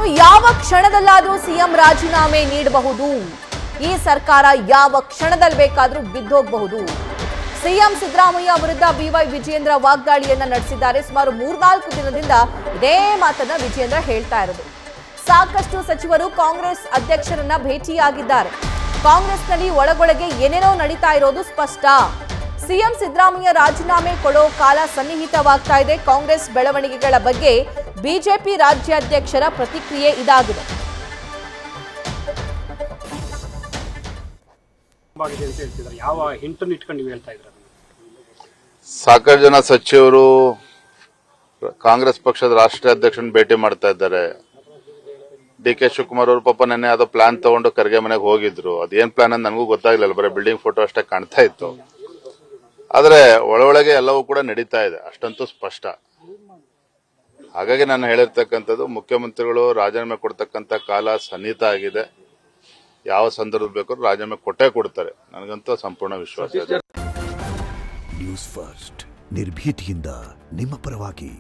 ಯಾವ ಕ್ಷಣದಲ್ಲಾದರೂ ಸಿಎಂ ರಾಜೀನಾಮೆ ನೀಡಬಹುದು. ಈ ಸರ್ಕಾರ ಯಾವ ಕ್ಷಣದಲ್ಲಿ ಬೇಕಾದರೂ ಬಿದ್ದೋಗಬಹುದು. ಸಿಎಂ ಸಿದ್ದರಾಮಯ್ಯ ವಿರುದ್ಧ ಬಿವೈ ವಿಜಯೇಂದ್ರ ವಾಗ್ದಾಳಿಯನ್ನ ನಡೆಸಿದ್ದಾರೆ. ಸುಮಾರು 3-4 ದಿನದಿಂದ ಇದೇ ಮಾತನ್ನ ವಿಜಯೇಂದ್ರ ಹೇಳ್ತಾ ಇರೋದು. ಸಾಕಷ್ಟು ಸಚಿವರು ಕಾಂಗ್ರೆಸ್ ಅಧ್ಯಕ್ಷರನ್ನ ಭೇಟಿಯಾಗಿದ್ದಾರೆ. ಕಾಂಗ್ರೆಸ್ನಲ್ಲಿ ಒಳಗೊಳಗೆ ಏನೇನೋ ನಡೀತಾ ಇರೋದು ಸ್ಪಷ್ಟ. ಸಿಎಂ ಸಿದ್ದರಾಮಯ್ಯ ರಾಜೀನಾಮೆ ಕೊಡೋ ಕಾಲ ಸನ್ನಿಹಿತವಾಗ್ತಾ ಇದೆ. ಕಾಂಗ್ರೆಸ್ ಬೆಳವಣಿಗೆಗಳ ಬಗ್ಗೆ ಬಿಜೆಪಿ ರಾಜ್ಯಾಧ್ಯಕ್ಷರ ಪ್ರತಿಕ್ರಿಯೆ ಇದಾಗಿದೆ. ಸಾಕಷ್ಟು ಜನ ಸಚಿವರು ಕಾಂಗ್ರೆಸ್ ಪಕ್ಷದ ರಾಷ್ಟ್ರೀಯ ಅಧ್ಯಕ್ಷರನ್ನು ಭೇಟಿ ಮಾಡ್ತಾ ಇದ್ದಾರೆ. ಡಿ.ಕೆ. ಶಿವಕುಮಾರ್ ಅವರು ಪಾಪ ನೆನ್ನೆ ಯಾವುದೋ ಪ್ಲಾನ್ ತಗೊಂಡು ಖರ್ಗೆ ಮನೆಗೆ ಹೋಗಿದ್ರು. ಅದೇನ್ ಪ್ಲಾನ್ ಅಂತ ನನಗೂ ಗೊತ್ತಾಗ್ಲಿಲ್ಲ, ಬರೀ ಬಿಲ್ಡಿಂಗ್ ಫೋಟೋ ಅಷ್ಟೇ ಕಾಣ್ತಾ ಇತ್ತು. ಆದ್ರೆ ಒಳೊಳಗೆ ಎಲ್ಲವೂ ಕೂಡ ನಡೀತಾ ಇದೆ, ಅಷ್ಟಂತೂ ಸ್ಪಷ್ಟ. ಹಾಗಾಗಿ ನಾನು ಹೇಳಿರ್ತಕ್ಕಂಥದ್ದು, ಮುಖ್ಯಮಂತ್ರಿಗಳು ರಾಜೀನಾಮೆ ಕೊಡ್ತಕ್ಕಂಥ ಕಾಲ ಸನ್ನಿಹಿತ ಆಗಿದೆ. ಯಾವ ಸಂದರ್ಭ ಬೇಕಾದ್ರೂ ರಾಜೀನಾಮೆ ಕೊಟ್ಟೇ ಕೊಡ್ತಾರೆ, ನನಗಂತೂ ಸಂಪೂರ್ಣ ವಿಶ್ವಾಸ ಇದೆ. ನ್ಯೂಸ್ ಫಸ್ಟ್ ನಿರ್ಭೀತಿಯಿಂದ ನಿಮ್ಮ ಪರವಾಗಿ.